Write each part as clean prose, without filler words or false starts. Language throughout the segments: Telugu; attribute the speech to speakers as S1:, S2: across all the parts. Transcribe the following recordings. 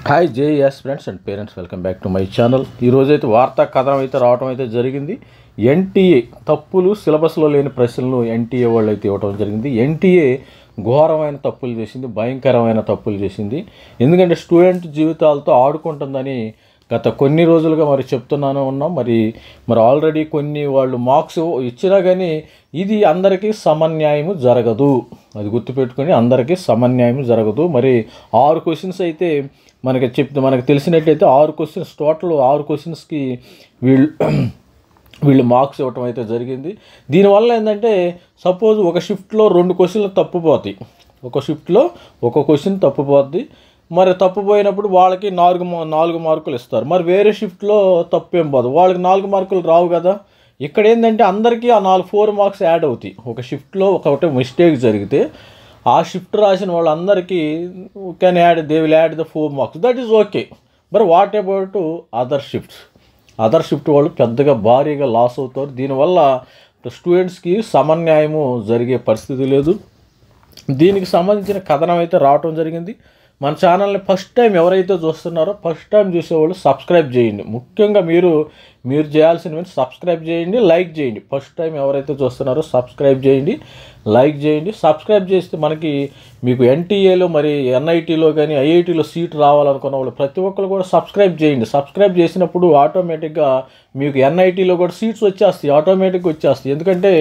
S1: Hi JS friends and parents, welcome back to my channel. ఈరోజైతే వార్తా కథనం అయితే రావడం అయితే జరిగింది. ఎన్టీఏ తప్పులు, సిలబస్లో లేని ప్రశ్నలు ఎన్టీఏ వాళ్ళు అయితే ఇవ్వడం జరిగింది. ఎన్టీఏ ఘోరమైన తప్పులు చేసింది, భయంకరమైన తప్పులు చేసింది. ఎందుకంటే స్టూడెంట్ జీవితాలతో ఆడుకుంటుందని గత కొన్ని రోజులుగా చెప్తున్నాను ఉన్నాం. మరి ఆల్రెడీ కొన్ని వాళ్ళు మార్క్స్ ఇచ్చినా కానీ ఇది అందరికీ సమన్యాయము జరగదు. అది గుర్తుపెట్టుకొని, అందరికీ సమన్యాయం జరగదు. మరి 6 క్వశ్చన్స్ అయితే మనకు తెలిసినట్లయితే 6 క్వశ్చన్స్, టోటల్ 6 క్వశ్చన్స్కి వీళ్ళు మార్క్స్ ఇవ్వటం అయితే జరిగింది. దీనివల్ల ఏంటంటే, సపోజ్ ఒక షిఫ్ట్లో 2 క్వశ్చన్లు తప్పుపోతాయి, ఒక షిఫ్ట్లో ఒక క్వశ్చన్ తప్పుపోద్ది. మరి తప్పుపోయినప్పుడు వాళ్ళకి 4 మార్కులు ఇస్తారు. మరి వేరే షిఫ్ట్లో తప్పేం పోదు, వాళ్ళకి 4 మార్కులు రావు కదా. ఇక్కడ ఏంటంటే అందరికీ ఆ 4 మార్క్స్ యాడ్ అవుతాయి. ఒక షిఫ్ట్లో ఒకటే మిస్టేక్ జరిగితే ఆ షిఫ్ట్ రాసిన వాళ్ళందరికీ they will add the 4 marks. That is okay. మరి వాట్ అబౌట్ అదర్ షిఫ్ట్ వాళ్ళు పెద్దగా భారీగా లాస్ అవుతారు. దీనివల్ల స్టూడెంట్స్కి సమన్యాయము జరిగే పరిస్థితి లేదు. దీనికి సంబంధించిన కథనం అయితే రావటం జరిగింది. మన ఛానల్ని ఫస్ట్ టైం ఎవరైతే చూస్తున్నారో, ఫస్ట్ టైం చూసేవాళ్ళు సబ్స్క్రైబ్ చేయండి. ముఖ్యంగా మీరు చేయాల్సినవి సబ్స్క్రైబ్ చేయండి, లైక్ చేయండి. ఫస్ట్ టైం ఎవరైతే చూస్తున్నారో సబ్స్క్రైబ్ చేయండి, లైక్ చేయండి. సబ్స్క్రైబ్ చేస్తే మీకు ఎన్టీఏలో, మరి ఎన్ఐటీలో కానీ ఐఐటీలో సీట్ రావాలనుకున్న వాళ్ళు ప్రతి ఒక్కరు కూడా సబ్స్క్రైబ్ చేయండి. సబ్స్క్రైబ్ చేసినప్పుడు ఆటోమేటిక్గా మీకు ఎన్ఐటీలో కూడా సీట్స్ వచ్చేస్తాయి, ఆటోమేటిక్గా వచ్చేస్తాయి. ఎందుకంటే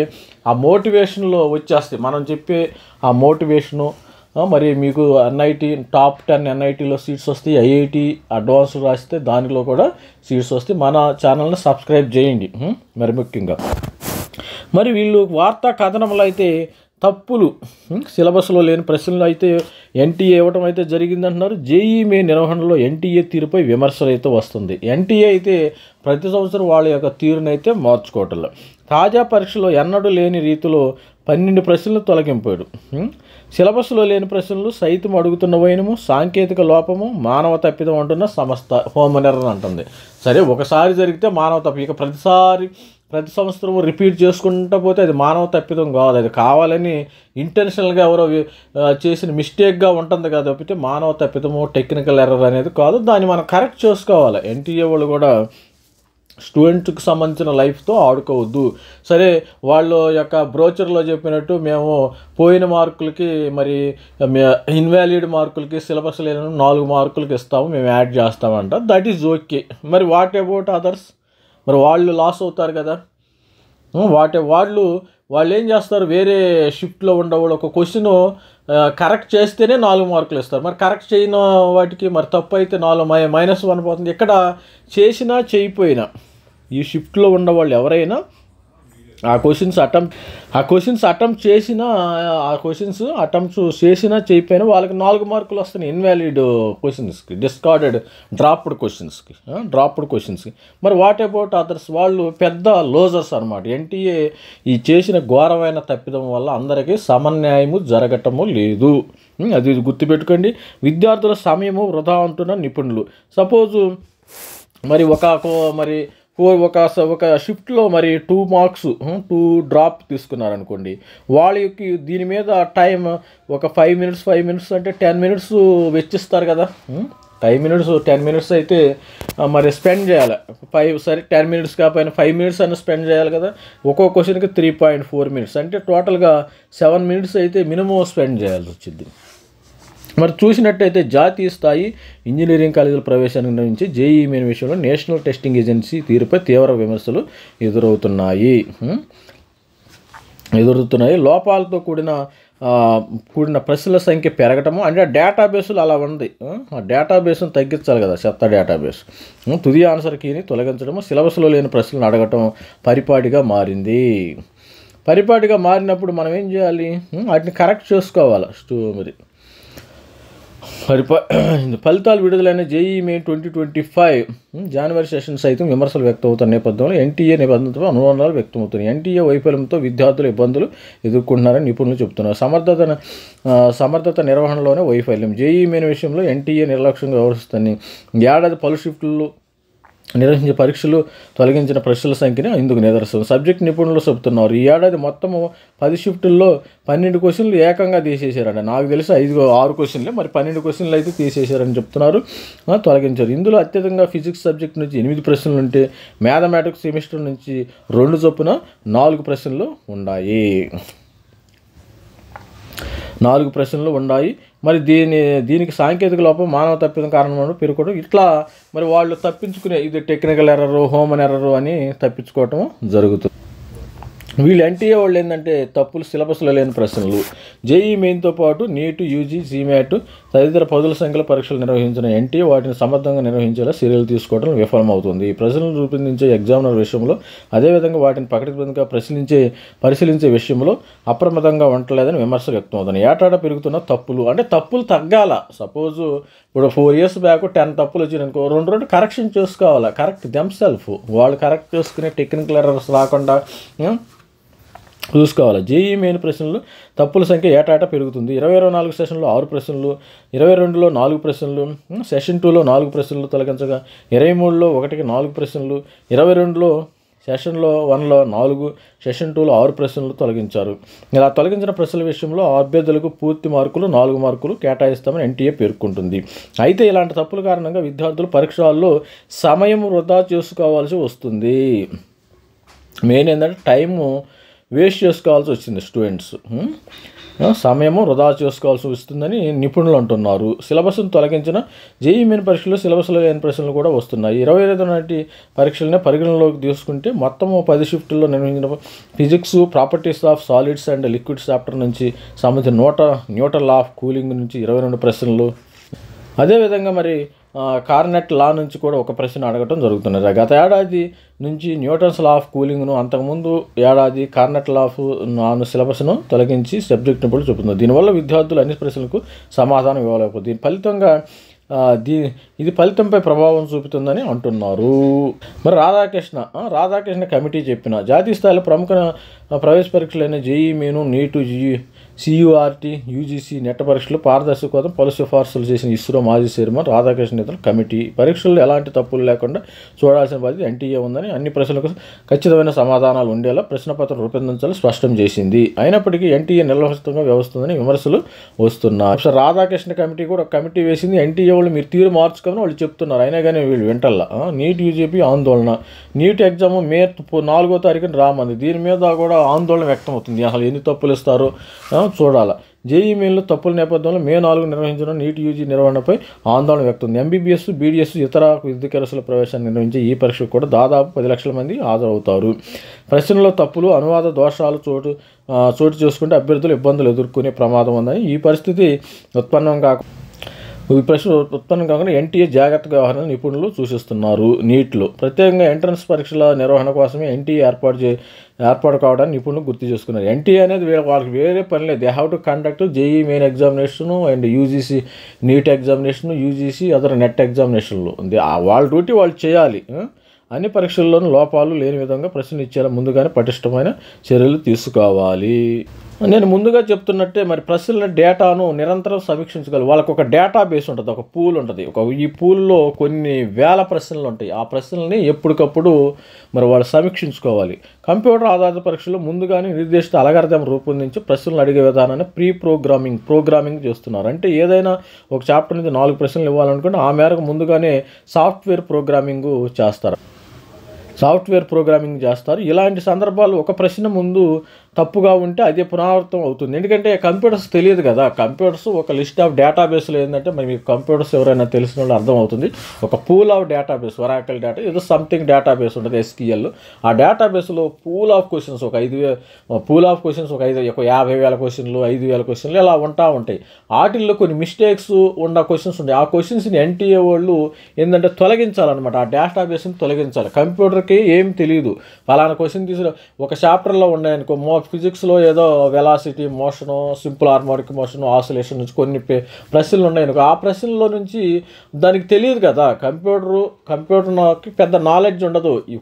S1: ఆ మోటివేషన్లో వచ్చేస్తాయి, మనం చెప్పే ఆ మోటివేషను. మరి మీకు ఎన్ఐటీ టాప్ 10 ఎన్ఐటీలో సీట్స్ వస్తాయి, ఐఐటీ అడ్వాన్స్ రాస్తే దానిలో కూడా సీట్స్ వస్తాయి. మన ఛానల్ని సబ్స్క్రైబ్ చేయండి. మరి ముఖ్యంగా వీళ్ళు వార్తా కథనంలో అయితే తప్పులు, సిలబస్లో లేని ప్రశ్నలు అయితే ఎన్టీఏ ఇవ్వటం అయితే జరిగిందంటున్నారు. జేఈ మెయిన్ నిర్వహణలో ఎన్టీఏ తీరుపై విమర్శలు అయితే వస్తుంది. ఎన్టీఏ అయితే ప్రతి సంవత్సరం వాళ్ళ యొక్క తీరునైతే మార్చుకోవటంలో, తాజా పరీక్షలో ఎన్నడూ లేని రీతిలో 12 ప్రశ్నలు తొలగింపాడు. సిలబస్లో లేని ప్రశ్నలు సైతం అడుగుతున్న వైనము, సాంకేతిక లోపము, మానవ తప్పిదం అంటున్న సంస్థ హోమనెర్రన్ అంటుంది. సరే, ఒకసారి జరిగితే మానవ తప్పిదం, ఇక ప్రతి సంవత్సరం రిపీట్ చేసుకుంటూ పోతే అది మానవ తప్పిదం కాదు. అది కావాలని ఇంటెన్షనల్గా ఎవరో చేసిన మిస్టేక్గా ఉంటుంది కదా, తప్పితే మానవ తప్పిదము, టెక్నికల్ ఎర్రర్ అనేది కాదు. దాన్ని మనం కరెక్ట్ చేసుకోవాలి. ఎన్టీఏ వాళ్ళు కూడా స్టూడెంట్కి సంబంధించిన లైఫ్తో ఆడుకోవద్దు. సరే, వాళ్ళు యొక్క బ్రోచర్లో చెప్పినట్టు మేము పోయిన మార్కులకి, మరి ఇన్వాలిడ్ మార్కులకి, సిలబస్ లేని 4 మార్కులకి ఇస్తాము, మేము యాడ్ చేస్తామంట. That is okay. మరి వాట్ అబౌట్ అదర్స్? మరి వాళ్ళు లాస్ అవుతారు కదా. వాళ్ళు ఏం చేస్తారు, వేరే షిఫ్ట్లో ఉండేవాళ్ళు ఒక క్వశ్చన్ కరెక్ట్ చేస్తేనే 4 మార్కులు ఇస్తారు. మరి కరెక్ట్ చేయని వాటికి మరి తప్పు అయితే -1 పోతుంది. ఇక్కడ చేసినా చేయకపోయినా ఈ షిఫ్ట్లో ఉన్నవాళ్ళు ఎవరైనా ఆ క్వశ్చన్స్ అటెంప్ట్ చేసినా చేయకపోయినా వాళ్ళకి 4 మార్కులు వస్తున్నాయి. ఇన్వాలిడ్ క్వశ్చన్స్కి, డిస్కార్డెడ్, డ్రాప్డ్ క్వశ్చన్స్కి. మరి వాట్ అబౌట్ అదర్స్? వాళ్ళు పెద్ద లోజర్స్ అనమాట. ఎన్టీఏ ఈ చేసిన ఘోరమైన తప్పిదం వల్ల అందరికీ సమన్యాయము జరగటము లేదు. అది గుర్తుపెట్టుకోండి. విద్యార్థుల సమయము వృధా అంటున్న నిపుణులు. సపోజు ఒక షిఫ్ట్లో 2 మార్క్స్ 2 డ్రాప్ తీసుకున్నారనుకోండి, వాళ్ళకి దీని మీద టైం ఒక 5 మినిట్స్ అంటే 10 మినిట్స్ వెచ్చిస్తారు కదా. 10 మినిట్స్ అయితే స్పెండ్ చేయాలి. 10 మినిట్స్ కాకపోయినా 5 మినిట్స్ అన్న స్పెండ్ చేయాలి కదా. ఒక్కో క్వశ్చన్కి 3.4 మినిట్స్ అంటే టోటల్గా 7 మినిట్స్ అయితే మినిమం స్పెండ్ చేయాల్సి వచ్చింది. మరి చూసినట్టయితే జాతీయ స్థాయి ఇంజనీరింగ్ కాలేజీల ప్రవేశానికి నుంచి జేఈ మెయిన్ విషయంలో నేషనల్ టెస్టింగ్ ఏజెన్సీ తీరుపై తీవ్ర విమర్శలు ఎదురవుతున్నాయి. లోపాలతో కూడిన ప్రశ్నల సంఖ్య పెరగటము, అంటే డేటాబేస్లు అలా ఉంది. ఆ డేటాబేస్ను తగ్గించాలి కదా, చెత్త డేటాబేస్. తుది ఆన్సర్ కీని తొలగించడము, సిలబస్లో లేని ప్రశ్నలను అడగటం పరిపాటిగా మారినప్పుడు మనం ఏం చేయాలి, వాటిని కరెక్ట్ చేసుకోవాలి. ఫలితాలు విడుదలైన జేఈ మెయిన్ 2025 జనవరి సెషన్ సైతం విమర్శలు వ్యక్తమవుతున్న నేపథ్యంలో ఎన్టీఏ నిబంధనలతో అనుమానాలు వ్యక్తమవుతున్నాయి. ఎన్టీఏ వైఫల్యంతో విద్యార్థులు ఇబ్బందులు ఎదుర్కొంటున్నారని నిపుణులు చెబుతున్నారు. సమర్థత నిర్వహణలోనే వైఫల్యం. జేఈ మెయిన్ విషయంలో ఎన్టీఏ నిర్లక్ష్యంగా వ్యవహరిస్తుంది. ఏడాది పలు షిఫ్టులు నిర్వహించే పరీక్షలు తొలగించిన ప్రశ్నల సంఖ్యని ఇందుకు నిదర్శనం. సబ్జెక్ట్ నిపుణులు చెబుతున్నారు ఈ ఏడాది మొత్తము 10 షిఫ్టుల్లో 12 క్వశ్చన్లు ఏకంగా తీసేశారండి. నాకు తెలిసి 6 క్వశ్చన్లే, మరి 12 క్వశ్చన్లు అయితే తీసేశారని చెప్తున్నారు, తొలగించారు. ఇందులో అత్యధికంగా ఫిజిక్స్ సబ్జెక్ట్ నుంచి 8 ప్రశ్నలు ఉంటే మ్యాథమెటిక్స్ సెమిస్టర్ నుంచి 2 చొప్పున 4 ప్రశ్నలు ఉన్నాయి. 4 ప్రశ్నలు ఉన్నాయి. మరి దీనికి సాంకేతిక లోపం, మానవ తప్పిదం కారణం పేర్కొనడం, ఇట్లా మరి వాళ్ళు తప్పించుకునే ఇది టెక్నికల్ ఎర్రరు, హ్యూమన్ ఎర్రరు అని తప్పించుకోవటం జరుగుతుంది. వీళ్ళు ఎన్టీఏ వాళ్ళు ఏంటంటే తప్పులు సిలబస్లో లేని ప్రశ్నలు, జేఈ మెయిన్తో పాటు నీటు, యూజీ, సీమ్యాట్ తదితర పదుల సంఖ్యలో పరీక్షలు నిర్వహించిన ఎన్టీఏ వాటిని సమర్థంగా నిర్వహించేలా చర్యలు తీసుకోవడం విఫలమవుతుంది. ఈ ప్రశ్నలు రూపొందించే ఎగ్జామినర్ విషయంలో, అదేవిధంగా వాటిని పకడ్బందీగా పరిశీలించే విషయంలో అప్రమత్తంగా ఉండలేదని విమర్శ వ్యక్తమవుతుంది. ఏటాట పెరుగుతున్న తప్పులు, అంటే తప్పులు తగ్గాల. సపోజు ఇప్పుడు 4 years బ్యాక్ 10 తప్పులు వచ్చినాయనుకో, 2 కరెక్షన్ చేసుకోవాలి. కరెక్ట్ దెమ్సెల్ఫ్, వాళ్ళు కరెక్ట్ చేసుకునే టెక్నికల్ ఎర్రర్స్ రాకుండా చూసుకోవాలి. జేఈ మెయిన్ ప్రశ్నలు తప్పుల సంఖ్య ఏటాట పెరుగుతుంది. 2024 సెషన్లో 6 ప్రశ్నలు, 22లో 4 ప్రశ్నలు, సెషన్ 2లో 4 ప్రశ్నలు తొలగించగా 23లో 1కి 4 ప్రశ్నలు, 22లో సెషన్లో 1లో 4, సెషన్ 2లో 6 ప్రశ్నలు తొలగించారు. ఇలా తొలగించిన ప్రశ్నల విషయంలో అభ్యర్థులకు పూర్తి మార్కులు 4 మార్కులు కేటాయిస్తామని ఎన్టీఏ పేర్కొంటుంది. అయితే ఇలాంటి తప్పుల కారణంగా విద్యార్థులు పరీక్షల్లో సమయం వృధా చేసుకోవాల్సి వస్తుంది. మెయిన్ ఏంటంటే టైము వేస్ట్ చేసుకోవాల్సి వచ్చింది. స్టూడెంట్స్ సమయము వృధా చేసుకోవాల్సి వస్తుందని నిపుణులు అంటున్నారు. సిలబస్ను తొలగించిన జేఈ మెయిన్ పరీక్షలు సిలబస్లో లేని ప్రశ్నలు కూడా వస్తున్నాయి. 25 నాటి పరీక్షలనే పరిగణనలోకి తీసుకుంటే మొత్తము 10 షిఫ్టుల్లో నిర్వహించిన physics, properties of solids and liquids chapter నుంచి సంబంధించిన న్యూటన్ లా ఆఫ్ కూలింగ్ నుంచి 22 ప్రశ్నలు, అదేవిధంగా మరి కార్నెట్ లా నుంచి కూడా ఒక ప్రశ్న అడగటం జరుగుతున్నది. గత ఏడాది నుంచి న్యూటన్స్ లా ఆఫ్ కూలింగ్ను, అంతకుముందు ఏడాది కార్నెట్ లా ఆఫ్ సిలబస్ను తొలగించి సబ్జెక్ట్ నిపుణులు చెబుతున్నారు. దీనివల్ల విద్యార్థులు అన్ని ప్రశ్నలకు సమాధానం ఇవ్వలేకపోతే దీని ఫలితంగా ఇది ఫలితంపై ప్రభావం చూపుతుందని అంటున్నారు. మరి రాధాకృష్ణ కమిటీ చెప్పిన జాతీయ స్థాయిలో ప్రముఖ ప్రవేశ పరీక్షలైన జేఈ మెయిన్, నీటు, CURT, UGC నెట్ పరీక్షలు పారదర్శక కోసం పలు సిఫార్సులు చేసిన ఇస్రో మాజీ చైర్మన్ రాధాకృష్ణ నేతల కమిటీ పరీక్షల్లో ఎలాంటి తప్పులు లేకుండా చూడాల్సిన బాధ్యత ఎన్టీఏ ఉందని, అన్ని ప్రశ్నలకు ఖచ్చితమైన సమాధానాలు ఉండేలా ప్రశ్నపత్రం రూపొందించాలని స్పష్టం చేసింది. అయినప్పటికీ ఎన్టీఏ నిర్లక్ష్యంగా వ్యవస్థందని విమర్శలు వస్తున్నాయి. రాధాకృష్ణ కమిటీ కూడా కమిటీ వేసింది. ఎన్టీఏ వాళ్ళు మీరు తీరు మార్చుకోమని వాళ్ళు చెప్తున్నారు, అయినా కానీ వీళ్ళు వింటల్లా. నీట్ యూజీపీ ఆందోళన, నీట్ ఎగ్జామ్ మే 4వ తారీఖున రామంది. దీని మీద కూడా ఆందోళన వ్యక్తం అవుతుంది. అసలు ఎన్ని తప్పులు ఇస్తారో చూడాలి. జేఈ మెయిన్లో తప్పుల నేపథ్యంలో మే 4 నిర్వహించిన నీట్ యూజీ నిర్వహణపై ఆందోళన వ్యక్తం. ఎంబీబీఎస్, BDS ఇతర విద్యార్థుల ప్రవేశాన్ని నిర్వహించే ఈ పరీక్షకు కూడా దాదాపు 10 లక్షల మంది హాజరవుతారు. ప్రశ్నలో తప్పులు, అనువాద దోషాలు చోటు చేసుకుంటే అభ్యర్థులు ఇబ్బందులు ఎదుర్కొనే ప్రమాదం ఉందని, ఈ పరిస్థితి ఉత్పన్నం కాకుండా ఎన్టీఏ జాగ్రత్తగా వ్యవహారాలను నిపుణులు సూచిస్తున్నారు. నీట్లో ప్రత్యేకంగా ఎంట్రన్స్ పరీక్షల నిర్వహణ కోసమే ఎన్టీఏ ఏర్పాటు కావడానికి నిపుణులు గుర్తు చేసుకున్నారు. ఎన్టీఏ అనేది వాళ్ళకి వేరే పని లేదు. They have to conduct JEE Main examination and UGC NEET examination, UGC other NET ఎగ్జామినేషన్లు. వాళ్ళ డ్యూటీ వాళ్ళు చేయాలి. అన్ని పరీక్షల్లోనూ లోపాలు లేని విధంగా ప్రశ్నలు ఇచ్చేలా ముందుగానే పటిష్టమైన చర్యలు తీసుకోవాలి. నేను ముందుగా చెప్తున్నట్టే మరి ప్రశ్నల డేటాను నిరంతరం సమీక్షించగలరు. వాళ్ళకు ఒక డేటా బేస్ ఉంటుంది, ఒక పూల్ ఉంటుంది. ఈ పూల్లో కొన్ని వేల ప్రశ్నలు ఉంటాయి. ఆ ప్రశ్నల్ని ఎప్పటికప్పుడు మరి వాళ్ళు సమీక్షించుకోవాలి. కంప్యూటర్ ఆధారిత పరీక్షలు ముందుగానే నిర్దిష్ట అల్గారిథం రూపొందించి ప్రశ్నలు అడిగే విధానాన్ని ప్రోగ్రామింగ్ చేస్తున్నారు. అంటే ఏదైనా ఒక చాప్టర్ నుంచి 4 ప్రశ్నలు ఇవ్వాలనుకుంటే ఆ మేరకు ముందుగానే సాఫ్ట్వేర్ ప్రోగ్రామింగ్ చేస్తారు. ఇలాంటి సందర్భాలు ఒక ప్రశ్న ముందు తప్పుగా ఉంటే అదే పునరావృతం అవుతుంది. ఎందుకంటే కంప్యూటర్స్ తెలియదు కదా. కంప్యూటర్స్ ఒక లిస్ట్ ఆఫ్ డేటాబేస్లో ఏంటంటే మరి మీకు కంప్యూటర్స్ ఎవరైనా తెలిసిన వాళ్ళు అర్థమవుతుంది. ఒక pool of database, Oracle data ఏదో సంథింగ్ డేటాబేస్ ఉంటుంది, SQL. ఆ డేటాబేస్లో పూల్ ఆఫ్ క్వశ్చన్స్ ఒక 50,000 క్వశ్చన్లు, 5,000 క్వశ్చన్లు ఇలా ఉంటాయి. వాటిల్లో కొన్ని మిస్టేక్స్ ఉన్న క్వశ్చన్స్ ఉంటాయి. ఆ క్వశ్చన్స్ని ఎన్టీఏ వాళ్ళు ఏంటంటే తొలగించాలన్నమాట. ఆ డేటాబేస్ని తొలగించాలి. కంప్యూటర్కి ఏం తెలియదు. ఫలానా క్వశ్చన్ ఒక చాప్టర్లో ఉన్నాయనుకో, ఫిజిక్స్లో ఏదో velocity motion, simple harmonic motion, oscillation నుంచి కొన్ని ప్రశ్నలు ఉన్నాయి అనుకో, ఆ ప్రశ్నల్లో నుంచి దానికి తెలియదు కదా, కంప్యూటర్కి పెద్ద నాలెడ్జ్ ఉండదు. ఈ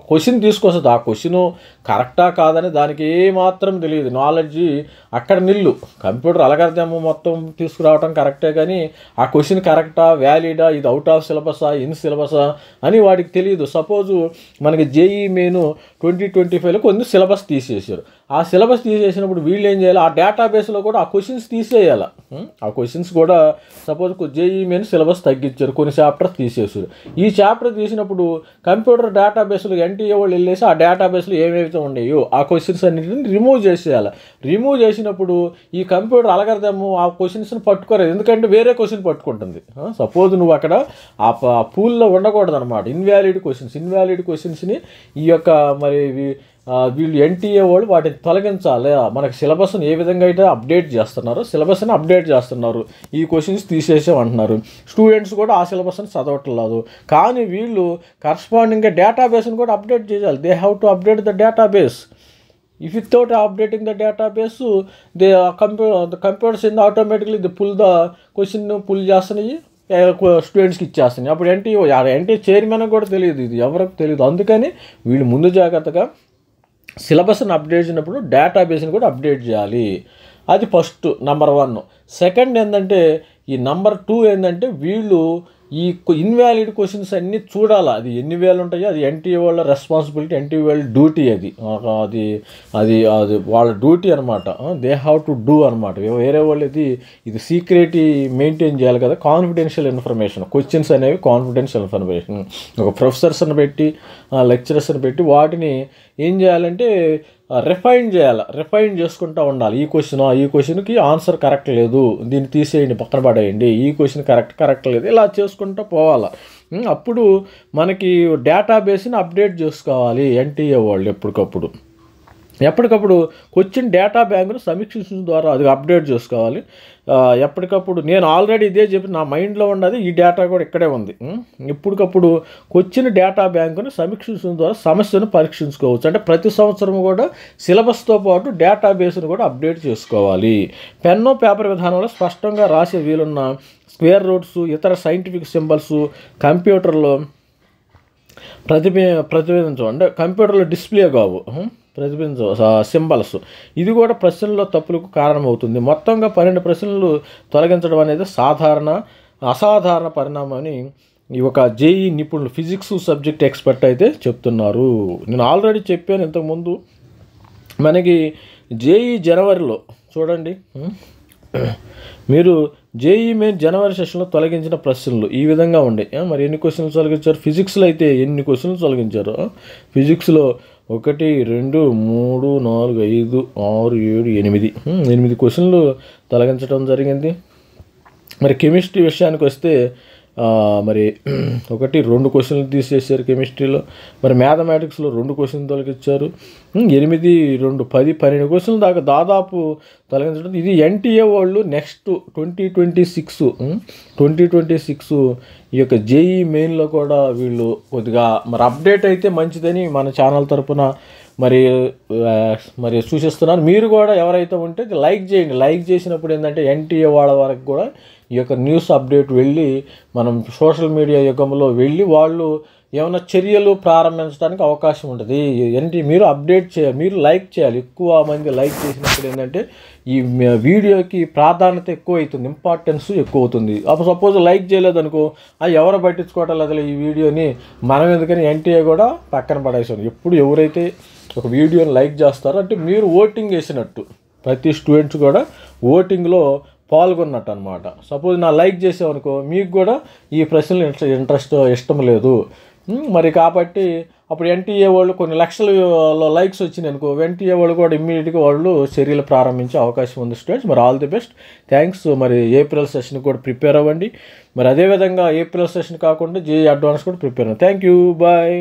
S1: క్వశ్చన్ తీసుకొస్తుంది, ఆ క్వశ్చన్ కరెక్టా కాదని దానికి ఏమాత్రం తెలియదు, నాలెడ్జ్ అక్కడ నిల్లు. కంప్యూటర్ అలగర్థం మొత్తం తీసుకురావడం కరెక్టే కానీ ఆ క్వశ్చన్ కరెక్టా, వ్యాలిడా, ఇది అవుట్ ఆఫ్ సిలబసా, ఇన్ సిలబసా అని వాడికి తెలియదు. సపోజు మనకి జేఈ మెయిన్ 2025లో కొన్ని సిలబస్ తీసేసారు. ఆ సిలబస్ తీసేసినప్పుడు వీళ్ళు ఏం చేయాలి, ఆ డేటాబేస్లో కూడా ఆ క్వశ్చన్స్ తీసేయాలి. ఆ క్వశ్చన్స్ కూడా సపోజ్ జేఈ మెయిన్ సిలబస్ తగ్గించారు, కొన్ని చాప్టర్స్ తీసేసారు. ఈ చాప్టర్ తీసినప్పుడు కంప్యూటర్ డేటాబేస్లో ఎన్టీఏ వాళ్ళు వెళ్ళేసి ఆ డేటాబేస్లో ఏమైతే ఉన్నాయో ఆ క్వశ్చన్స్ అన్నింటిని రిమూవ్ చేసేయాలి. రిమూవ్ చేసినప్పుడు ఈ కంప్యూటర్ అలగర్థము ఆ క్వశ్చన్స్ని పట్టుకోలేదు, ఎందుకంటే వేరే క్వశ్చన్ పట్టుకుంటుంది. సపోజ్ నువ్వు అక్కడ ఆ పూల్లో ఉండకూడదు అనమాట. ఇన్వాలిడ్ క్వశ్చన్స్ని ఈ యొక్క మరి వీళ్ళు ఎన్టీఏ వాళ్ళు వాటిని తొలగించాలి. మనకి సిలబస్ని ఏ విధంగా అయితే అప్డేట్ చేస్తున్నారో సిలబస్ని అప్డేట్ చేస్తున్నారు, ఈ క్వశ్చన్స్ తీసేసామంటున్నారు. స్టూడెంట్స్ కూడా ఆ సిలబస్ని చదవట్లేదు. కానీ వీళ్ళు కరస్పాండింగ్గా డేటాబేస్ని కూడా అప్డేట్ చేయాలి. They have to update the database. If without updating the database, the computers in automatically they pull the question చేస్తున్నాయి, స్టూడెంట్స్కి ఇచ్చేస్తున్నాయి. అప్పుడు ఎన్టీ చైర్మన్ కూడా తెలియదు, ఇది ఎవరికి తెలియదు. అందుకని వీళ్ళు ముందు జాగ్రత్తగా సిలబస్ని అప్డేట్ చేసినప్పుడు డేటాబేస్ని కూడా అప్డేట్ చేయాలి. అది ఫస్ట్ నంబర్ 1. సెకండ్ ఏంటంటే ఈ నంబర్ 2 ఏంటంటే వీళ్ళు ఈ ఇన్వాలిడ్ క్వశ్చన్స్ అన్నీ చూడాలి. అది ఎన్ని వేలు ఉంటాయో అది ఎన్టీఏ వాళ్ళ రెస్పాన్సిబిలిటీ, ఎన్టీఏ వాళ్ళ డ్యూటీ. అది అది అది వాళ్ళ డ్యూటీ అనమాట. దే హ్యావ్ టు డూ అనమాట. వేరే వాళ్ళు ఇది సీక్రెట్ మెయింటైన్ చేయాలి కదా, కాన్ఫిడెన్షియల్ ఇన్ఫర్మేషన్. క్వశ్చన్స్ అనేవి కాన్ఫిడెన్షియల్ ఇన్ఫర్మేషన్. ఒక ప్రొఫెసర్స్ని పెట్టి లెక్చరర్స్ని పెట్టి వాటిని ఏం చేయాలంటే రిఫైన్ చేయాలి, రిఫైన్ చేసుకుంటూ ఉండాలి. ఈ క్వశ్చన్కి ఆన్సర్ కరెక్ట్ లేదు, దీన్ని తీసేయండి, పక్కన పడేయండి, ఈ క్వశ్చన్ కరెక్ట్ లేదు, ఇలా చేసుకుంటూ పోవాలి. అప్పుడు మనకి డేటాబేస్ని అప్డేట్ చేసుకోవాలి ఎన్టీఏ వాళ్ళు. ఎప్పటికప్పుడు క్వశ్చన్ డేటా బ్యాంకును సమీక్షించడం ద్వారా అది అప్డేట్ చేసుకోవాలి. ఎప్పటికప్పుడు నేను ఆల్రెడీ ఇదే చెప్పి నా మైండ్లో ఉన్నది, ఈ డేటా కూడా ఇక్కడే ఉంది. ఎప్పటికప్పుడు క్వశ్చన్ డేటా బ్యాంకును సమీక్షించడం ద్వారా సమస్యను పరీక్షించుకోవచ్చు. అంటే ప్రతి సంవత్సరం కూడా సిలబస్తో పాటు డేటాబేస్ను కూడా అప్డేట్ చేసుకోవాలి. పెన్ను పేపర్ విధానంలో స్పష్టంగా రాసే వీలున్న స్క్వేర్ రూట్స్, ఇతర సైంటిఫిక్ సింబల్స్ కంప్యూటర్లో ప్రతిబింబించవు. అంటే కంప్యూటర్లో డిస్ప్లే కావు, ప్రతిబింబించవు సింబల్స్. ఇది కూడా ప్రశ్నల్లో తప్పులకు కారణమవుతుంది. మొత్తంగా 12 ప్రశ్నలు తొలగించడం అనేది అసాధారణ పరిణామం అని ఈ ఒక జేఈ నిపుణులు, ఫిజిక్స్ సబ్జెక్ట్ ఎక్స్పర్ట్ అయితే చెప్తున్నారు. నేను ఆల్రెడీ చెప్పాను ఇంతకుముందు. మనకి జేఈ జనవరిలో చూడండి, మీరు జేఈ మెయిన్ జనవరి సెషన్లో తొలగించిన ప్రశ్నలు ఈ విధంగా ఉండే. మరి ఎన్ని క్వశ్చన్లు తొలగించారు? ఫిజిక్స్లో అయితే ఎన్ని క్వశ్చన్లు తొలగించారు? ఫిజిక్స్లో 1, 2, 3, 4, 5, 6, 7, 8 క్వశ్చన్లు తొలగించడం జరిగింది. మరి కెమిస్ట్రీ విషయానికి వస్తే మరి 1, 2 క్వశ్చన్లు తీసేసారు కెమిస్ట్రీలో. మరి మ్యాథమెటిక్స్లో 2 క్వశ్చన్లు తొలగించారు. 8, 2, 10, 12 క్వశ్చన్లు దాకా దాదాపు తొలగించడం. ఇది ఎన్టీఏ వాళ్ళు నెక్స్ట్ 2026 ఈ యొక్క జేఈ మెయిన్లో కూడా వీళ్ళు కొద్దిగా మరి అప్డేట్ అయితే మంచిదని మన ఛానల్ తరపున మరి సూచిస్తున్నాను. మీరు కూడా ఎవరైతే ఉంటే లైక్ చేయండి. లైక్ చేసినప్పుడు ఏంటంటే ఎన్టీఏ వాళ్ళ వరకు కూడా ఈ యొక్క న్యూస్ అప్డేట్ వెళ్ళి మనం సోషల్ మీడియా యుగంలో వెళ్ళి వాళ్ళు ఏమైనా చర్యలు ప్రారంభించడానికి అవకాశం ఉంటుంది. మీరు అప్డేట్ చేయాలి, మీరు లైక్ చేయాలి. ఎక్కువ మంది లైక్ చేసినప్పుడు ఏంటంటే ఈ వీడియోకి ప్రాధాన్యత ఎక్కువ అవుతుంది, ఇంపార్టెన్స్ ఎక్కువ అవుతుంది. అప్పుడు సపోజ్ లైక్ చేయలేదనుకో, ఎవరు పట్టించుకోవటం లేదు ఈ వీడియోని, మనం ఎందుకని ఎన్టీఏ కూడా పక్కన పడేసాను. ఎప్పుడు ఎవరైతే ఒక వీడియోని లైక్ చేస్తారో అంటే మీరు ఓటింగ్ వేసినట్టు, ప్రతి స్టూడెంట్స్ కూడా ఓటింగ్లో పాల్గొన్నట్టు అనమాట. సపోజ్ నా లైక్ చేసామనుకో, మీకు కూడా ఈ ప్రశ్నలు ఇష్టం లేదు మరి. కాబట్టి అప్పుడు ఎన్టీఏ వాళ్ళు కొన్ని లక్షల లైక్స్ వచ్చినాయి అనుకో, ఎన్టీఏ వాళ్ళు కూడా ఇమ్మీడియట్గా వాళ్ళు చర్యలు ప్రారంభించే అవకాశం ఉంది. స్టూడెంట్స్ మరి ఆల్ ది బెస్ట్, థ్యాంక్స్. మరి ఏప్రిల్ సెషన్ కూడా ప్రిపేర్ అవ్వండి. మరి అదేవిధంగా ఏప్రిల్ సెషన్ కాకుండా జేఈ అడ్వాన్స్ కూడా ప్రిపేర్ అవ్వండి. Thank you, bye.